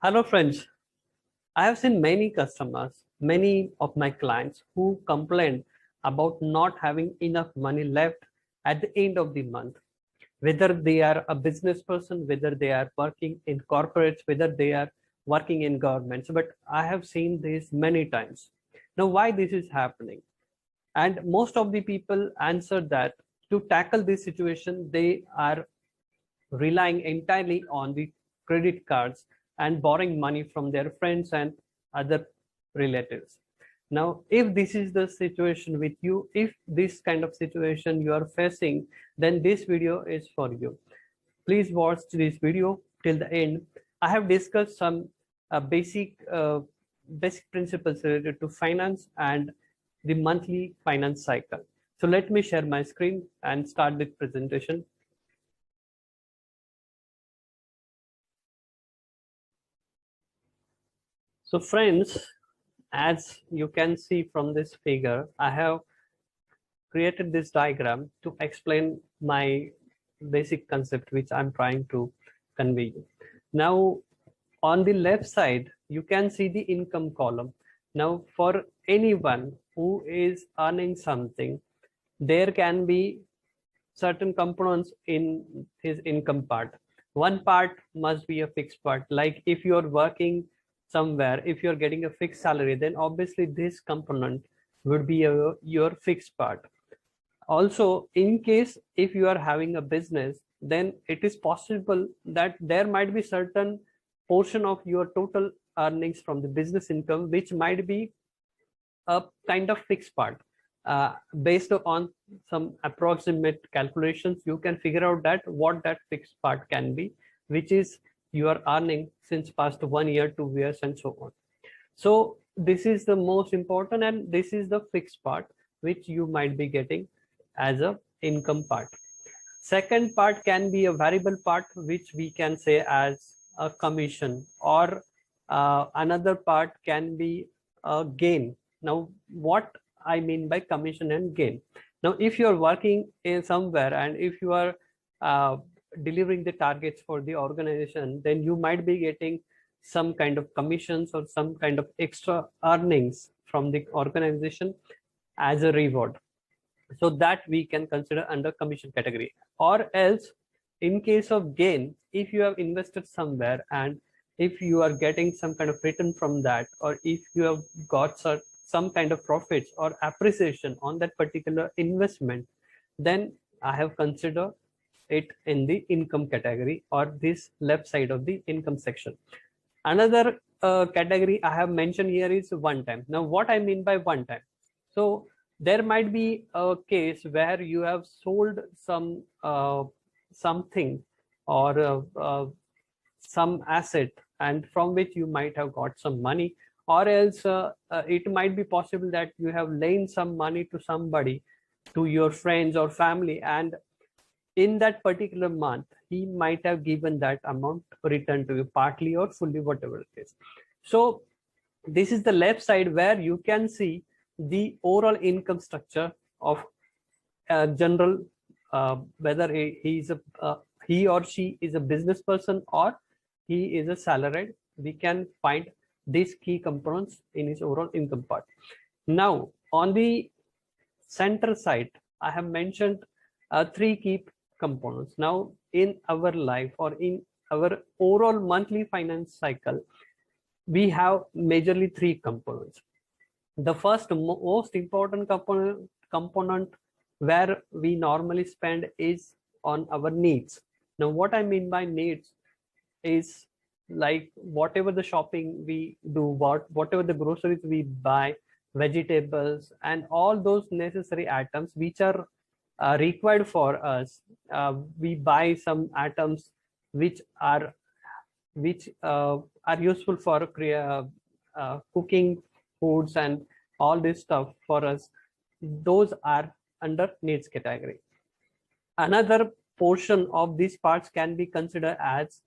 Hello friends, I have seen many customers, many of my clients who complain about not having enough money left at the end of the month. Whether they are a business person, whether they are working in corporates, whether they are working in governments, but I have seen this many times. Now, why this is happening? And most of the people answer that to tackle this situation, they are relying entirely on the credit cards and borrowing money from their friends and other relatives. Now, if this is the situation with you, if this kind of situation you are facing, then this video is for you. Please watch this video till the end. I have discussed some basic principles related to finance and the monthly finance cycle. So let me share my screen and start the presentation. So friends, as you can see from this figure, I have created this diagram to explain my basic concept which I'm trying to convey you. Now, on the left side, you can see the income column. Now, for anyone who is earning something, there can be certain components in his income part. One part must be a fixed part. Like if you're working somewhere, if you're getting a fixed salary, then obviously this component would be your fixed part. Also, in case if you are having a business, then it is possible that there might be certain portion of your total earnings from the business income which might be a kind of fixed part. Based on some approximate calculations, you can figure out that what that fixed part can be, which is you are earning since past 1 year, 2 years, and so on. So this is the most important, and this is the fixed part which you might be getting as a income part. Second part can be a variable part, which we can say as a commission, or another part can be a gain. Now, what I mean by commission and gain. Now, if you're working in somewhere and if you are delivering the targets for the organization, then you might be getting some kind of commissions or some kind of extra earnings from the organization as a reward. So that we can consider under commission category. Or else, in case of gain, if you have invested somewhere and if you are getting some kind of return from that, or if you have got some kind of profits or appreciation on that particular investment, then I have considered it in the income category, or this left side of the income section. Another category I have mentioned here is one time. Now, what I mean by one time? So there might be a case where you have sold some something or some asset, and from which you might have got some money, or else it might be possible that you have lent some money to somebody, to your friends or family, and in that particular month he might have given that amount return to you, partly or fully, whatever it is. So this is the left side where you can see the overall income structure of a general, whether he or she is a business person or he is a salaried. We can find these key components in his overall income part. Now, on the center side, I have mentioned three key components. Now, in our life or in our overall monthly finance cycle, we have majorly three components. The first most important component where we normally spend is on our needs. Now, what I mean by needs is like whatever the shopping we do, whatever the groceries we buy, vegetables, and all those necessary items which are required for us. We buy some items which are useful for cooking foods and all this stuff for us. Those are under needs category. Another portion of these parts can be considered as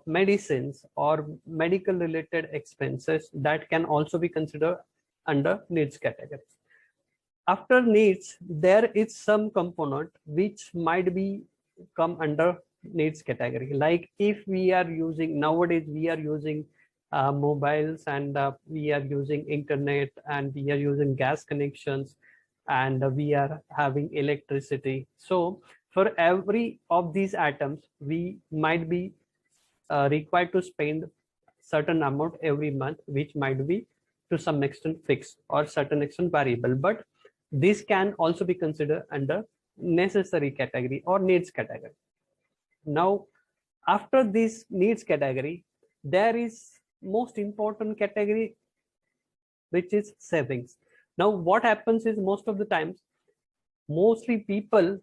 medicines or medical related expenses, that can also be considered under needs categories. After needs, there is some component which might be come under needs category. Like if we are using, nowadays we are using mobiles, and we are using internet, and we are using gas connections, and we are having electricity. So for every of these items, we might be required to spend certain amount every month, which might be to some extent fixed or certain extent variable. But this can also be considered under necessary category or needs category. Now, after this needs category, there is most important category, which is savings. Now, what happens is most of the times, mostly people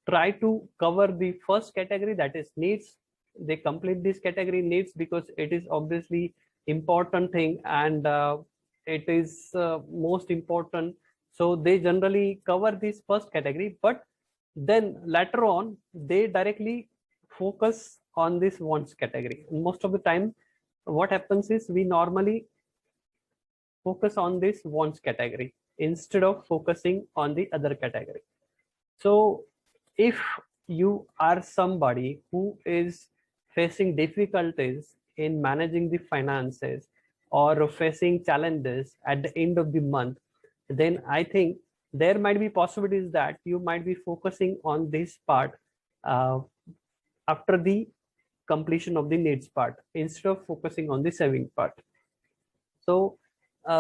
try to cover the first category, that is needs. They complete this category needs because it is obviously important thing, and it is most important. So they generally cover this first category, but then later on they directly focus on this wants category. Most of the time what happens is we normally focus on this wants category instead of focusing on the other category. So if you are somebody who is facing difficulties in managing the finances or facing challenges at the end of the month, then I think there might be possibilities that you might be focusing on this part after the completion of the needs part instead of focusing on the saving part. So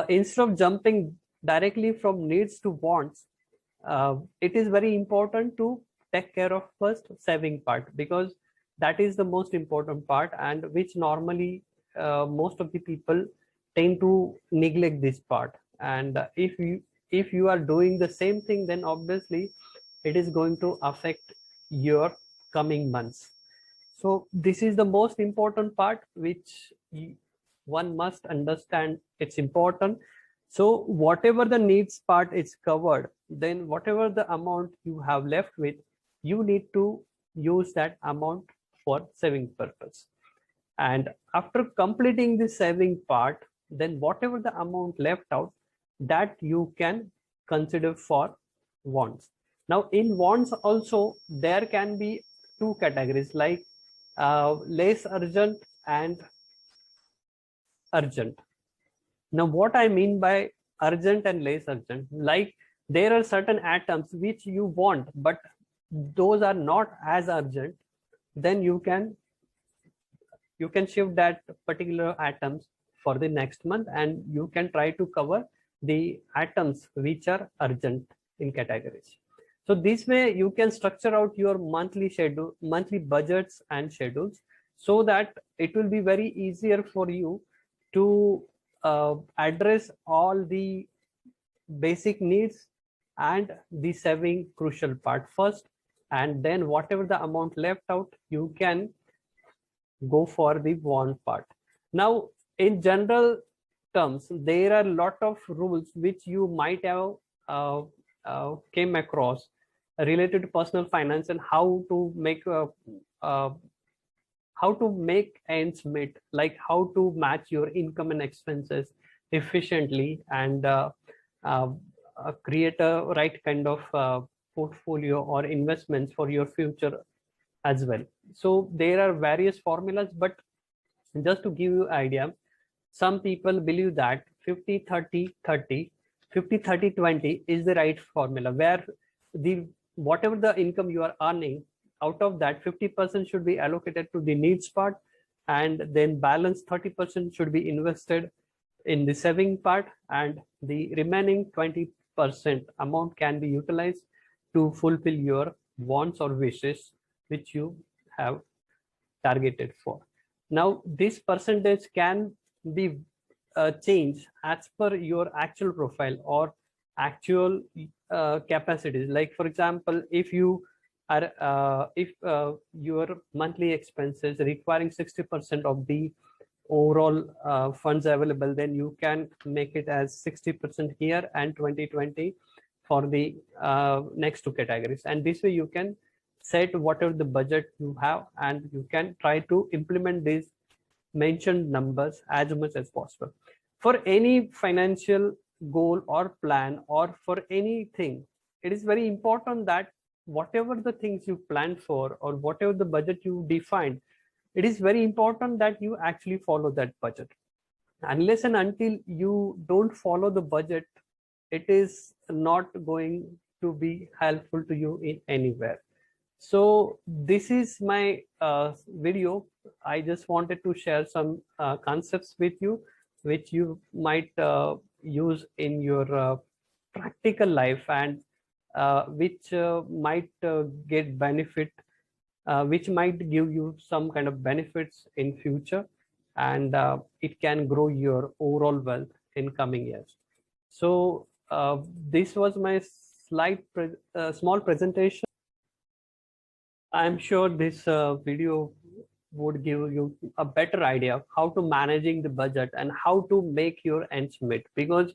instead of jumping directly from needs to wants, it is very important to take care of first saving part, because that is the most important part, and which normally most of the people tend to neglect this part. And if you are doing the same thing, then obviously it is going to affect your coming months. So this is the most important part which one must understand. It's important. So whatever the needs part is covered, then whatever the amount you have left with, you need to use that amount for saving purpose. And after completing the saving part, then whatever the amount left out, that you can consider for wants. Now in wants also, there can be two categories, like less urgent and urgent. Now what I mean by urgent and less urgent, like there are certain items which you want, but those are not as urgent, then you can shift that particular items for the next month, and you can try to cover the items which are urgent in categories. So this way you can structure out your monthly schedule, monthly budgets and schedules, so that it will be very easier for you to address all the basic needs and the saving crucial part first, and then whatever the amount left out, you can go for the want part. Now in general terms, there are a lot of rules which you might have came across related to personal finance, and how to make ends meet, like how to match your income and expenses efficiently, and create a right kind of portfolio or investments for your future as well. So there are various formulas, but just to give you idea, some people believe that 50-30-30, 50-30-20 is the right formula, where the whatever the income you are earning, out of that 50% should be allocated to the needs part, and then balance 30% should be invested in the saving part, and the remaining 20% amount can be utilized to fulfill your wants or wishes which you have targeted for. Now this percentage can be changed as per your actual profile or actual capacities. Like for example, if you are if your monthly expenses requiring 60% of the overall funds available, then you can make it as 60% here and 20-20 for the next two categories. And this way you can set whatever the budget you have, and you can try to implement these mentioned numbers as much as possible. For any financial goal or plan, or for anything, it is very important that whatever the things you plan for, or whatever the budget you defined, it is very important that you actually follow that budget. unless and until you don't follow the budget, it is not going to be helpful to you in anywhere. So this is my video. I just wanted to share some concepts with you, which you might use in your practical life, and which might get benefit, which might give you some kind of benefits in future, and it can grow your overall wealth in coming years. So this was my small presentation. I'm sure this video would give you a better idea of how to managing the budget and how to make your ends meet. Because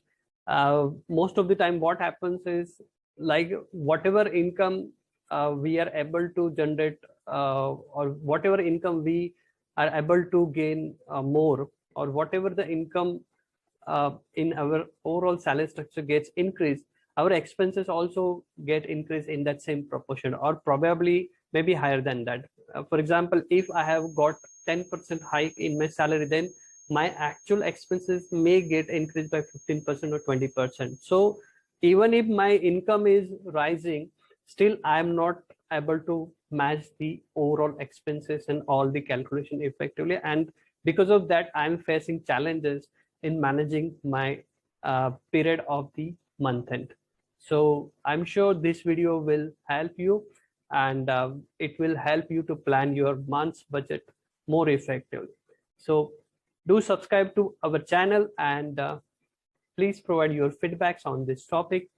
most of the time what happens is, like, whatever income we are able to generate, or whatever income we are able to gain more, or whatever the income in our overall salary structure gets increased, our expenses also get increased in that same proportion, or probably maybe higher than that. For example, if I have got 10% hike in my salary, then my actual expenses may get increased by 15% or 20%. So even if my income is rising, still I am not able to match the overall expenses and all the calculation effectively, and because of that I am facing challenges in managing my period of the month end. So I'm sure this video will help you, and it will help you to plan your month's budget more effectively. So do subscribe to our channel, and please provide your feedbacks on this topic.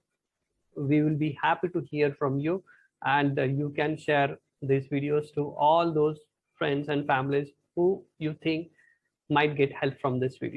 We will be happy to hear from you, and you can share these videos to all those friends and families who you think might get help from this video.